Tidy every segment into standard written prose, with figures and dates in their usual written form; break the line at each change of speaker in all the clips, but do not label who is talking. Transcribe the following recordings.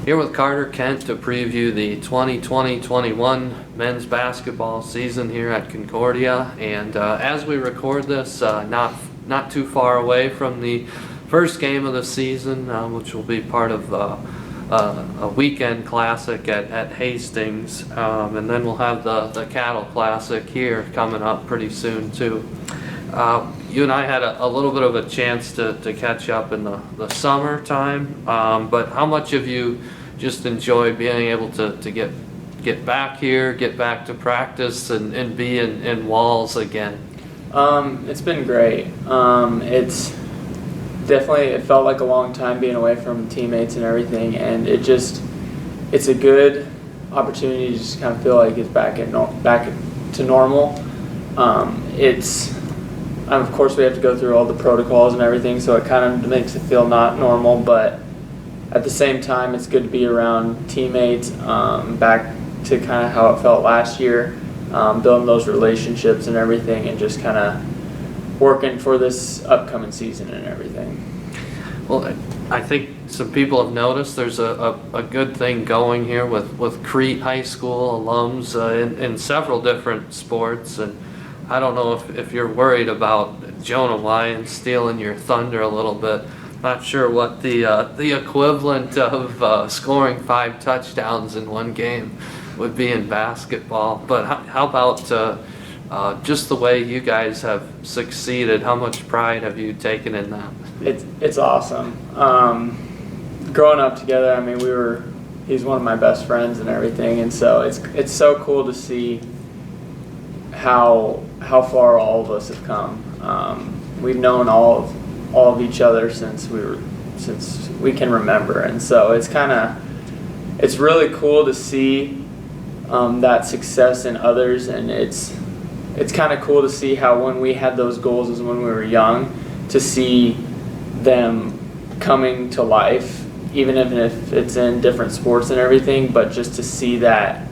Here with Carter Kent to preview the 2020-21 men's basketball season here at Concordia. And as we record this, not too far away from the first game of the season, which will be part of a weekend classic at Hastings, and then we'll have the Cattle Classic here coming up pretty soon too. You and I had a little bit of a chance to catch up in the summertime, but how much have you just enjoyed being able to get back here, get back to practice, and be in Walls again?
It's been great. It's definitely, it felt like a long time being away from teammates and everything, and it's a good opportunity to just kind of feel like it's back to normal. Of course we have to go through all the protocols and everything, so it kind of makes it feel not normal, but at the same time it's good to be around teammates, back to kind of how it felt last year, building those relationships and everything, and just kind of working for this upcoming season and everything.
Well, I think some people have noticed there's a good thing going here with Crete High School alums in several different sports, and I don't know if you're worried about Jonah Lyons stealing your thunder a little bit. Not sure what the equivalent of scoring 5 touchdowns in one game would be in basketball, but how about just the way you guys have succeeded? How much pride have you taken in that?
It's awesome. Growing up together, I mean, he's one of my best friends and everything, and so it's so cool to see how far all of us have come. We've known all of each other since we can remember, and so it's really cool to see that success in others, and it's kind of cool to see how when we had those goals as when we were young, to see them coming to life, even if it's in different sports and everything, but just to see that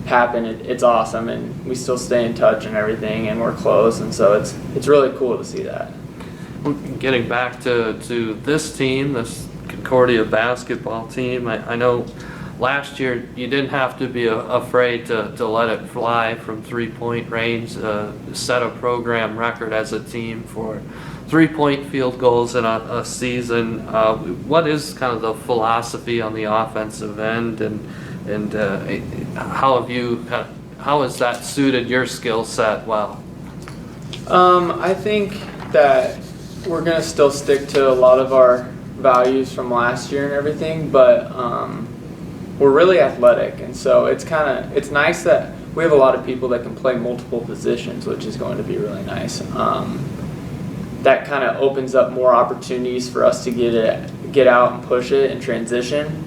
happen, it's awesome, and we still stay in touch and everything, and we're close, and so it's really cool to see that.
Getting back to this team, this Concordia basketball team, I know last year you didn't have to be afraid to let it fly from 3-point range, set a program record as a team for 3-point field goals in a season. What is kind of the philosophy on the offensive end, and how has that suited your skill set well?
I think that we're going to still stick to a lot of our values from last year and everything, but we're really athletic, and so it's nice that we have a lot of people that can play multiple positions, which is going to be really nice. That kind of opens up more opportunities for us to get out and push it and transition.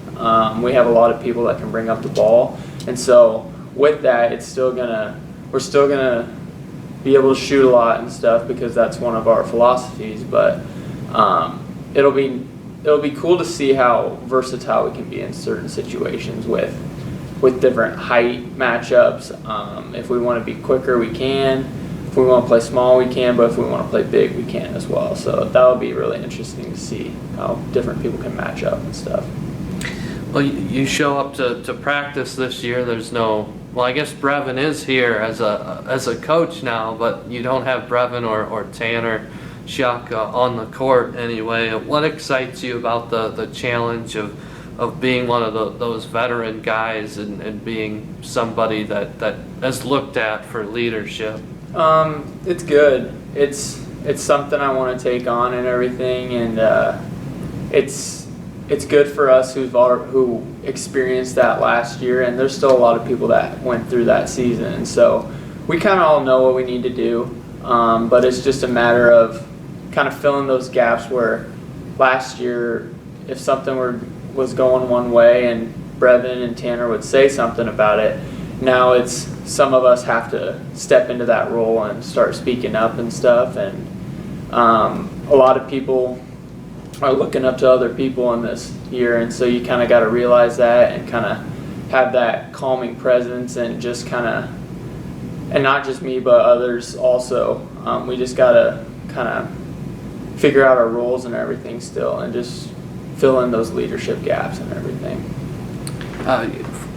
We have a lot of people that can bring up the ball, and so with that, we're still gonna be able to shoot a lot and stuff because that's one of our philosophies. But it'll be cool to see how versatile we can be in certain situations with different height matchups. If we want to be quicker, we can. If we want to play small, we can, but if we want to play big, we can as well. So that'll be really interesting to see how different people can match up and stuff.
Well, you show up to practice this year. There's no, well, I guess Brevin is here as a coach now, but you don't have Brevin or Tanner Shuck on the court anyway. What excites you about the challenge of being one of those veteran guys and being somebody that is looked at for leadership?
It's good. It's something I want to take on and everything, and it's good for us who experienced that last year, and there's still a lot of people that went through that season, and so we kind of all know what we need to do, but it's just a matter of kind of filling those gaps where last year, if something was going one way and Brevin and Tanner would say something about it, now it's some of us have to step into that role and start speaking up and stuff, and a lot of people are looking up to other people in this year, and so you kind of got to realize that and kind of have that calming presence, and just kind of, and not just me but others also, we just got to kind of figure out our roles and everything still, and just fill in those leadership gaps and everything.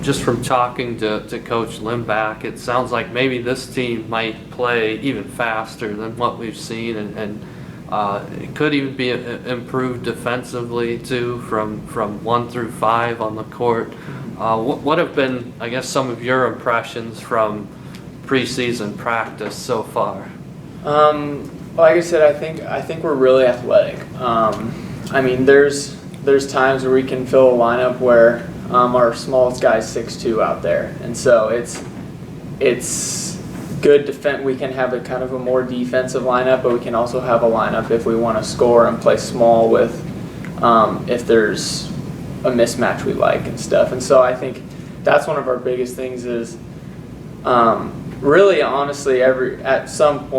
Just from talking to Coach Limback, it sounds like maybe this team might play even faster than what we've seen, and it could even be improved defensively too, from 1 through 5 on the court. What have been, I guess, some of your impressions from preseason practice so far?
Like I said, I think we're really athletic. I mean, there's times where we can fill a lineup where our smallest guy's 6'2" out there, and so it's good defense. We can have a kind of a more defensive lineup, but we can also have a lineup if we want to score and play small with if there's a mismatch we like and stuff. And so I think that's one of our biggest things is really honestly at some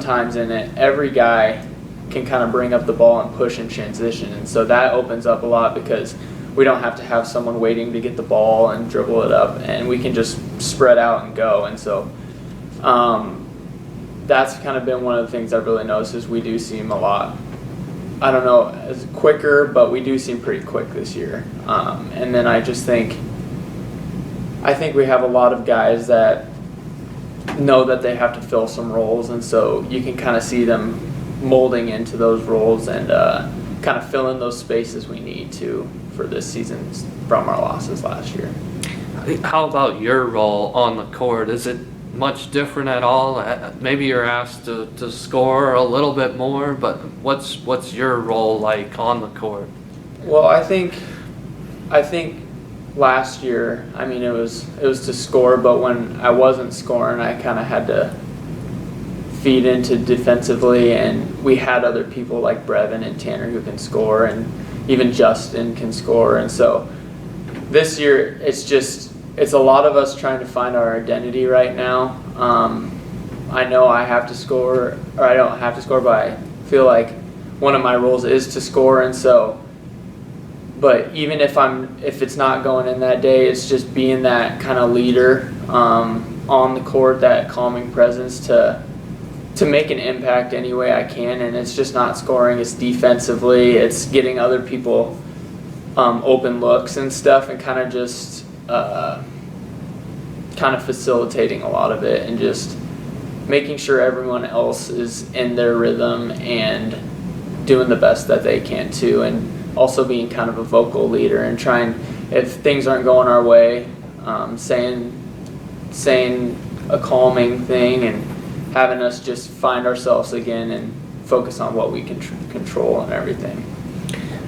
times in it, every guy can kind of bring up the ball and push in transition, and so that opens up a lot because we don't have to have someone waiting to get the ball and dribble it up, and we can just spread out and go. And so that's kind of been one of the things I've really noticed is we do seem a lot, I don't know, as quicker, but we do seem pretty quick this year. And then I think we have a lot of guys that know that they have to fill some roles, and so you can kind of see them molding into those roles and kind of fill in those spaces we need to for this season from our losses last year.
How about your role on the court? Is it much different at all? Maybe you're asked to score a little bit more, but what's your role like on the court?
Well, I think last year, I mean, it was to score, but when I wasn't scoring, I kind of had to feed into defensively, and we had other people like Brevin and Tanner who can score, and even Justin can score. And so this year it's a lot of us trying to find our identity right now. I know I have to score, or I don't have to score, but I feel like one of my roles is to score. And so, but even if it's not going in that day, it's just being that kind of leader on the court, that calming presence to make an impact any way I can. And it's just not scoring, it's defensively, it's getting other people open looks and stuff, and kind of just kind of facilitating a lot of it, and just making sure everyone else is in their rhythm and doing the best that they can too, and also being kind of a vocal leader and trying, if things aren't going our way, saying a calming thing and having us just find ourselves again and focus on what we can control and everything.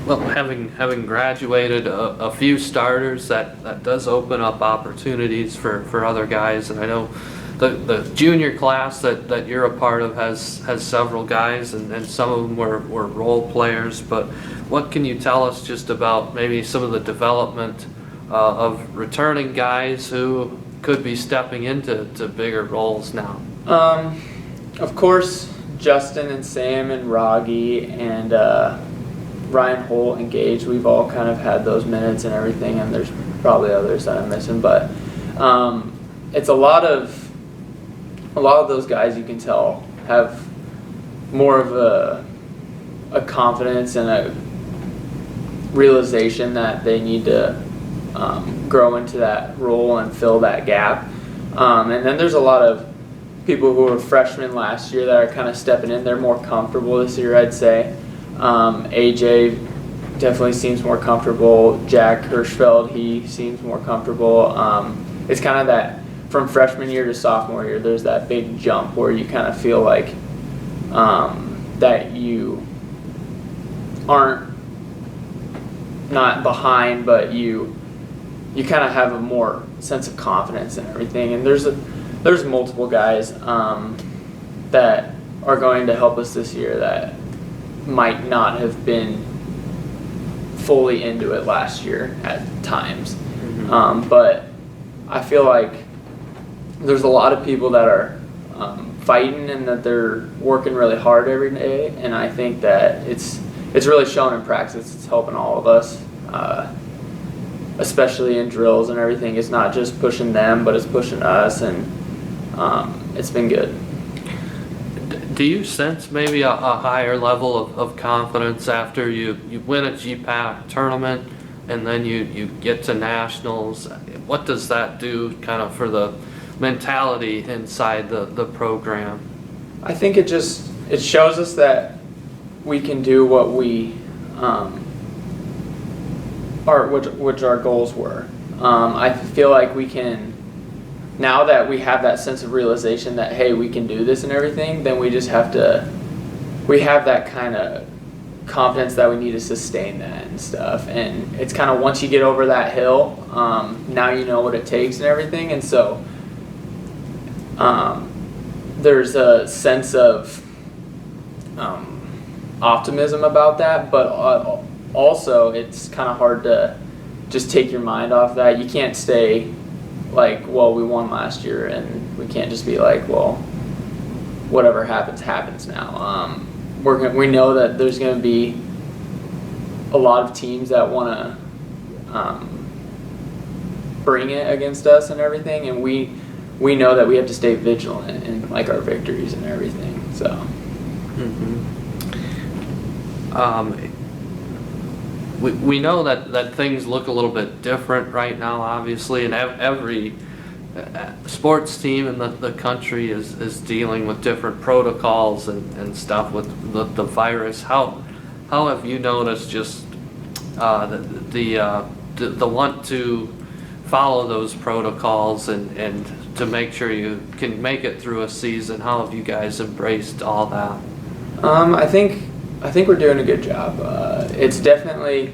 Well, having graduated a few starters, that does open up opportunities for other guys, and I know the junior class that you're a part of has several guys, and some of them were role players. But what can you tell us just about maybe some of the development of returning guys who could be stepping into bigger roles now?
Of course, Justin and Sam and Rogge and Ryan Holt and Gage, we've all kind of had those minutes and everything, and there's probably others that I'm missing, but it's a lot of those guys, you can tell, have more of a confidence and a realization that they need to grow into that role and fill that gap. And then there's a lot of people who were freshmen last year that are kind of stepping in. They're more comfortable this year, I'd say. AJ definitely seems more comfortable. Jack Hirschfeld, he seems more comfortable. It's kind of that from freshman year to sophomore year, there's that big jump where you kind of feel like that you aren't not behind, but you kind of have a more sense of confidence and everything. And there's multiple guys that are going to help us this year that might not have been fully into it last year at times. Mm-hmm. But I feel like there's a lot of people that are fighting and that they're working really hard every day, and I think that it's really shown in practice. It's helping all of us, especially in drills and everything. It's not just pushing them, but it's pushing us, and it's been good.
Do you sense maybe a higher level of confidence after you win a GPAC tournament, and then you get to nationals. What does that do kind of for the mentality inside the program?
I think it shows us that we can do what we which our goals were. I feel like we can, now that we have that sense of realization that, hey, we can do this and everything, then we have that kind of confidence that we need to sustain that and stuff. And it's kind of, once you get over that hill, now you know what it takes and everything. And so there's a sense of optimism about that, but also it's kind of hard to just take your mind off that. You can't stay like, well, we won last year, and we can't just be like, well, whatever happens now. We know that there's going to be a lot of teams that want to bring it against us and everything, and we know that we have to stay vigilant in like our victories and everything. So.
Mm-hmm. We know that things look a little bit different right now, obviously, and every sports team in the country is dealing with different protocols and stuff with the virus. How have you noticed just the want to follow those protocols and to make sure you can make it through a season? How have you guys embraced all that?
I think we're doing a good job. It's definitely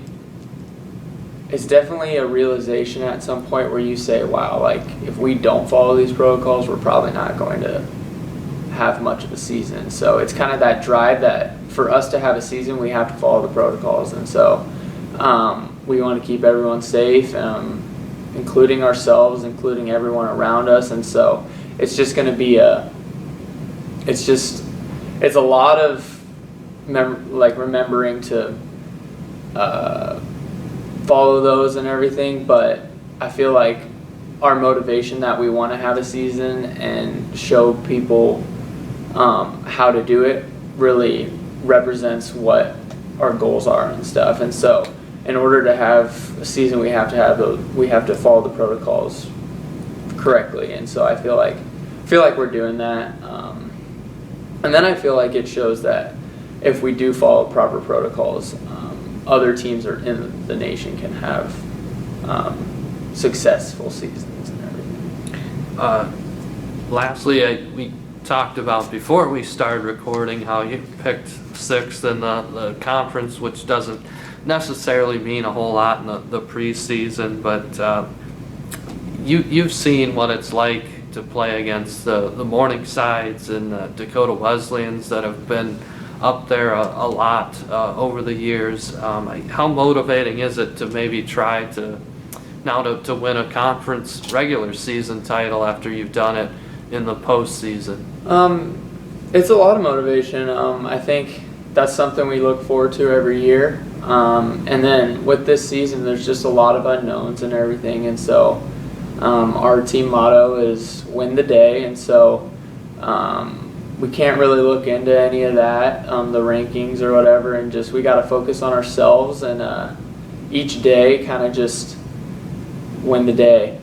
a realization at some point where you say, wow, like if we don't follow these protocols, we're probably not going to have much of a season. So it's kind of that drive that for us to have a season, we have to follow the protocols. And so we want to keep everyone safe, including ourselves, including everyone around us. And so it's just going to be it's a lot of remembering to follow those and everything, but I feel like our motivation that we want to have a season and show people how to do it really represents what our goals are and stuff. And so in order to have a season, we have to follow the protocols correctly. And so I feel like we're doing that, and then I feel like it shows that if we do follow proper protocols, other teams in the nation can have successful seasons and everything.
Lastly, we talked about before we started recording how you picked 6th in the conference, which doesn't necessarily mean a whole lot in the preseason, but you've seen what it's like to play against the Morningsides and the Dakota Wesleyans that have been up there a lot over the years. How motivating is it to maybe try to win a conference regular season title after you've done it in the postseason?
It's a lot of motivation. I think that's something we look forward to every year. And then with this season, there's just a lot of unknowns and everything. And so our team motto is win the day. And so we can't really look into any of that, the rankings or whatever, and just we got to focus on ourselves and each day kind of just win the day,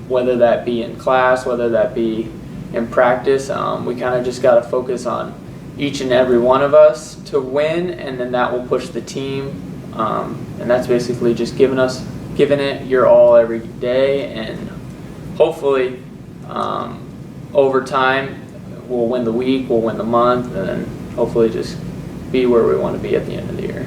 whether that be in class, whether that be in practice. We kind of just got to focus on each and every one of us to win, and then that will push the team, and that's basically just giving it your all every day, and hopefully over time we'll win the week, we'll win the month, and then hopefully just be where we want to be at the end of the year.